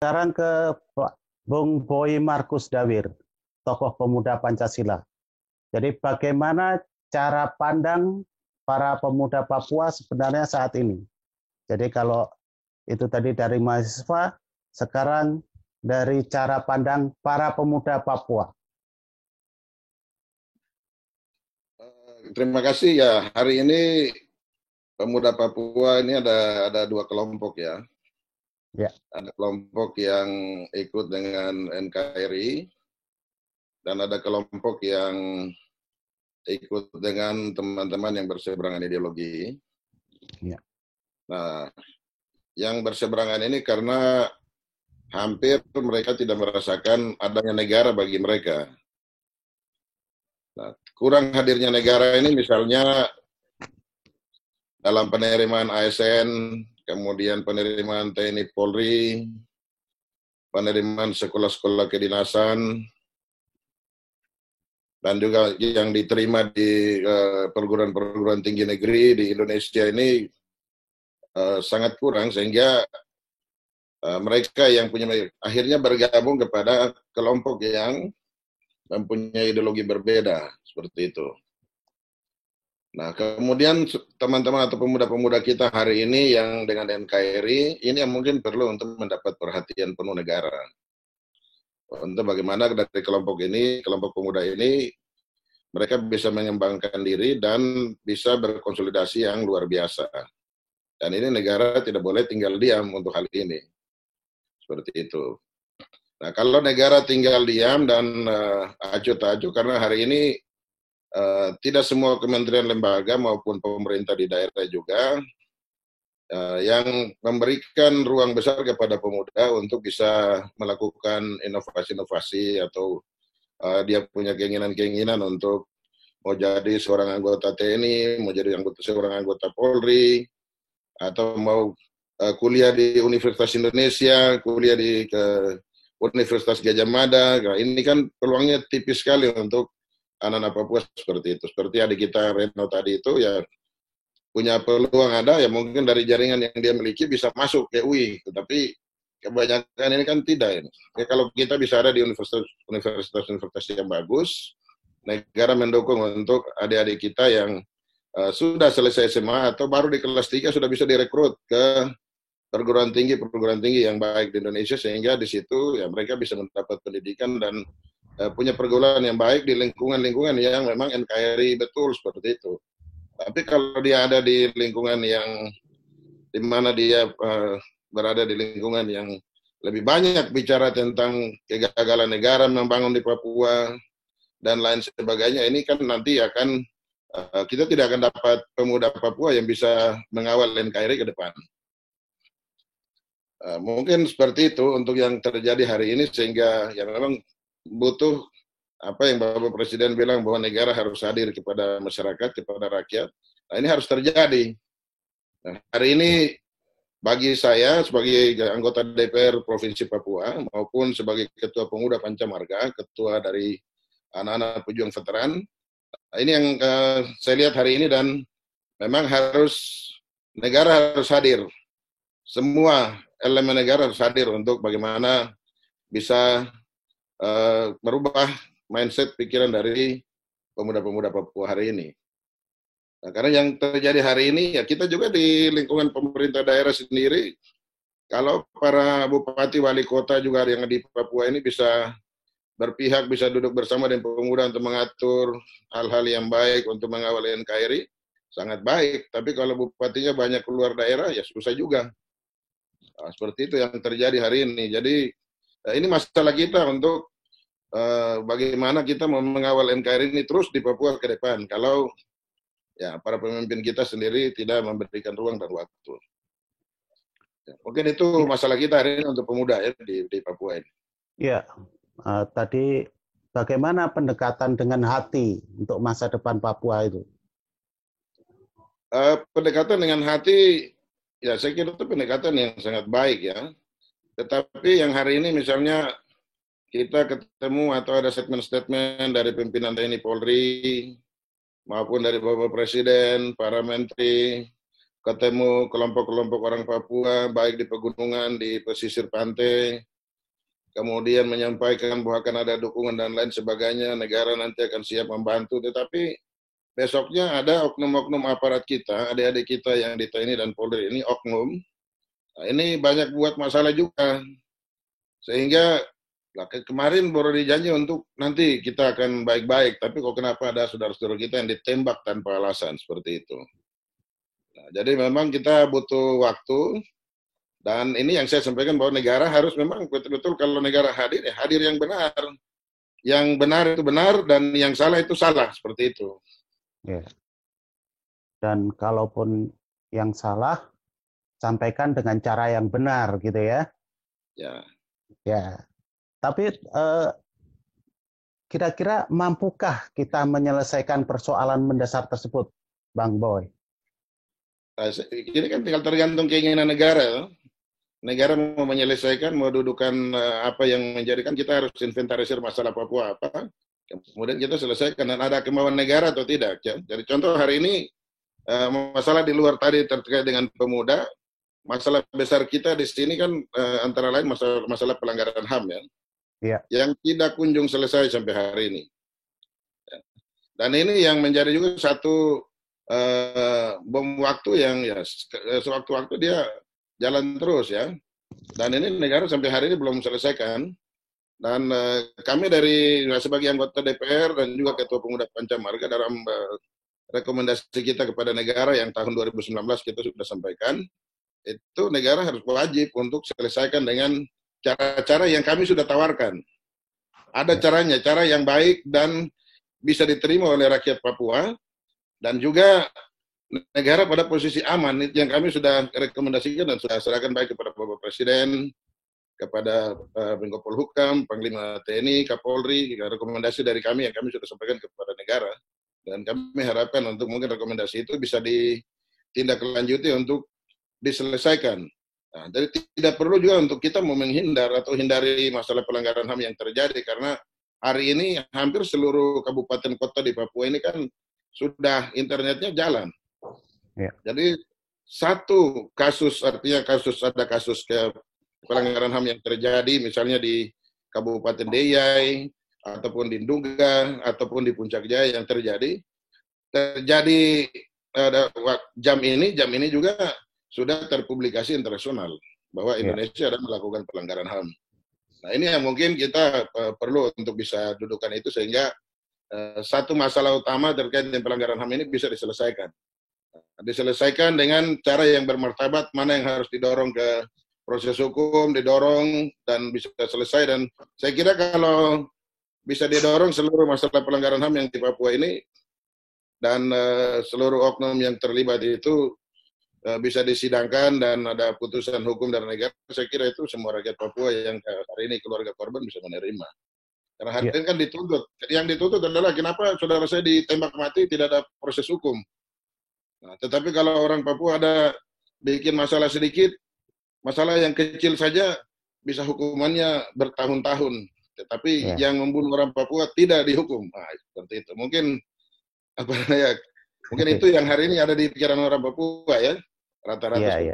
Sekarang ke Pak Bung Boy Markus Dawir, tokoh pemuda Pancasila. Jadi bagaimana cara pandang para pemuda Papua sebenarnya saat ini? Jadi kalau itu tadi dari mahasiswa, sekarang dari cara pandang para pemuda Papua. Terima kasih ya. Hari ini pemuda Papua ini ada dua kelompok ya. Ya. Ada kelompok yang ikut dengan NKRI dan ada kelompok yang ikut dengan teman-teman yang berseberangan ideologi. Ya. Nah, yang berseberangan ini karena hampir mereka tidak merasakan adanya negara bagi mereka. Nah, kurang hadirnya negara ini misalnya dalam penerimaan ASN, kemudian penerimaan TNI Polri, penerimaan sekolah-sekolah kedinasan, dan juga yang diterima di perguruan-perguruan tinggi negeri di Indonesia ini sangat kurang, sehingga mereka yang punya akhirnya bergabung kepada kelompok yang mempunyai ideologi berbeda, seperti itu. Nah, kemudian teman-teman atau pemuda-pemuda kita hari ini yang dengan NKRI, ini yang mungkin perlu untuk mendapat perhatian penuh negara. Untuk bagaimana dari kelompok ini, kelompok pemuda ini, mereka bisa mengembangkan diri dan bisa berkonsolidasi yang luar biasa. Dan ini negara tidak boleh tinggal diam untuk hal ini. Seperti itu. Nah, kalau negara tinggal diam dan acuh tak acuh, karena hari ini tidak semua kementerian lembaga maupun pemerintah di daerah juga yang memberikan ruang besar kepada pemuda untuk bisa melakukan inovasi-inovasi atau dia punya keinginan-keinginan untuk mau jadi seorang anggota TNI, mau jadi seorang anggota Polri, atau mau kuliah di Universitas Indonesia, kuliah di Universitas Gajah Mada. Nah, ini kan peluangnya tipis sekali untuk anak-anak Papua seperti itu. Seperti adik kita Reno tadi itu ya punya peluang ada, ya mungkin dari jaringan yang dia miliki bisa masuk ke UI, tetapi kebanyakan ini kan tidak. Ya, kalau kita bisa ada di universitas yang bagus, negara mendukung untuk adik-adik kita yang sudah selesai SMA atau baru di kelas 3 sudah bisa direkrut ke perguruan tinggi yang baik di Indonesia, sehingga di situ ya mereka bisa mendapat pendidikan dan punya pergaulan yang baik di lingkungan-lingkungan yang memang NKRI betul seperti itu. Tapi kalau dia ada di lingkungan yang di mana dia berada di lingkungan yang lebih banyak bicara tentang kegagalan negara membangun di Papua dan lain sebagainya, ini kan nanti akan kita tidak akan dapat pemuda Papua yang bisa mengawal NKRI ke depan. Mungkin seperti itu untuk yang terjadi hari ini, sehingga ya memang butuh apa yang Bapak Presiden bilang bahwa negara harus hadir kepada masyarakat, kepada rakyat. Nah, ini harus terjadi. Nah, hari ini bagi saya sebagai anggota DPR Provinsi Papua maupun sebagai Ketua Pemuda Pancamarga, ketua dari anak-anak pejuang veteran, ini yang saya lihat hari ini, dan memang negara harus hadir. Semua elemen negara harus hadir untuk bagaimana bisa merubah mindset pikiran dari pemuda-pemuda Papua hari ini. Nah, karena yang terjadi hari ini, ya kita juga di lingkungan pemerintah daerah sendiri, kalau para bupati, wali kota juga yang di Papua ini bisa berpihak, bisa duduk bersama dengan pemuda untuk mengatur hal-hal yang baik untuk mengawal NKRI, sangat baik. Tapi kalau bupatinya banyak keluar daerah, ya susah juga. Nah, seperti itu yang terjadi hari ini. Jadi ini masalah kita untuk bagaimana kita mau mengawal NKRI ini terus di Papua ke depan. Kalau ya para pemimpin kita sendiri tidak memberikan ruang dan waktu. Ya, mungkin itu masalah kita hari ini untuk pemuda ya di Papua ini. Ya, tadi bagaimana pendekatan dengan hati untuk masa depan Papua itu? Pendekatan dengan hati, ya saya kira itu pendekatan yang sangat baik ya. Tetapi yang hari ini misalnya kita ketemu atau ada statement-statement dari pimpinan TNI Polri maupun dari Bapak Presiden, para menteri, ketemu kelompok-kelompok orang Papua baik di pegunungan, di pesisir pantai, kemudian menyampaikan bahwa akan ada dukungan dan lain sebagainya, negara nanti akan siap membantu, tetapi besoknya ada oknum-oknum aparat kita, adik-adik kita yang di TNI dan Polri ini oknum, nah, ini banyak buat masalah juga, sehingga kemarin baru dijanji untuk nanti kita akan baik-baik, tapi kok kenapa ada saudara-saudara kita yang ditembak tanpa alasan seperti itu. Nah, jadi memang kita butuh waktu, dan ini yang saya sampaikan bahwa negara harus memang betul-betul kalau negara hadir, ya hadir yang benar. Yang benar itu benar, dan yang salah itu salah, seperti itu. Ya. Dan kalaupun yang salah, sampaikan dengan cara yang benar, gitu ya. Ya. Ya. Tapi kira-kira mampukah kita menyelesaikan persoalan mendasar tersebut, Bang Boy? Ini kan tinggal tergantung keinginan negara. Negara mau menyelesaikan, mau dudukan apa yang menjadikan, kita harus inventarisir masalah Papua apa, kemudian kita selesaikan, dan ada kemauan negara atau tidak. Ya. Jadi contoh hari ini, masalah di luar tadi terkait dengan pemuda, masalah besar kita di sini kan antara lain masalah pelanggaran HAM ya, Ya. yang tidak kunjung selesai sampai hari ini. Dan ini yang menjadi juga satu bom waktu yang ya sewaktu-waktu dia jalan terus ya. Dan ini negara sampai hari ini belum selesaikan. Dan kami dari sebagai anggota DPR dan juga Ketua Pemuda Pancamarga dalam rekomendasi kita kepada negara yang tahun 2019 kita sudah sampaikan, itu negara harus wajib untuk selesaikan dengan cara-cara yang kami sudah tawarkan. Ada caranya, cara yang baik dan bisa diterima oleh rakyat Papua, dan juga negara pada posisi aman yang kami sudah rekomendasikan dan sudah serahkan baik kepada Bapak Presiden, kepada Menko Polhukam, Panglima TNI, Kapolri, rekomendasi dari kami yang kami sudah sampaikan kepada negara, dan kami harapkan untuk mungkin rekomendasi itu bisa ditindaklanjuti untuk diselesaikan. Nah, jadi tidak perlu juga untuk kita mau menghindar atau hindari masalah pelanggaran HAM yang terjadi, karena hari ini hampir seluruh kabupaten kota di Papua ini kan sudah internetnya jalan. Ya. Jadi satu kasus, artinya ada kasus ke pelanggaran HAM yang terjadi misalnya di Kabupaten Deyai ataupun di Nduga ataupun di Puncak Jaya yang terjadi jam ini juga sudah terpublikasi internasional bahwa Indonesia ada melakukan pelanggaran HAM. Nah, ini yang mungkin kita perlu untuk bisa dudukan itu, sehingga satu masalah utama terkait dengan pelanggaran HAM ini bisa diselesaikan. Diselesaikan dengan cara yang bermartabat, mana yang harus didorong ke proses hukum, didorong dan bisa selesai. Dan saya kira kalau bisa didorong seluruh masalah pelanggaran HAM yang di Papua ini, dan seluruh oknum yang terlibat itu bisa disidangkan dan ada putusan hukum dari negara, saya kira itu semua rakyat Papua yang hari ini keluarga korban bisa menerima. Karena hari ini kan dituntut. Yang dituntut adalah kenapa saudara saya ditembak mati tidak ada proses hukum. Nah, tetapi kalau orang Papua ada bikin masalah sedikit, masalah yang kecil saja bisa hukumannya bertahun-tahun. Tetapi yang membunuh orang Papua tidak dihukum. Nah, seperti itu. Mungkin apa ya? Mungkin itu yang hari ini ada di pikiran orang Papua ya, rata-rata.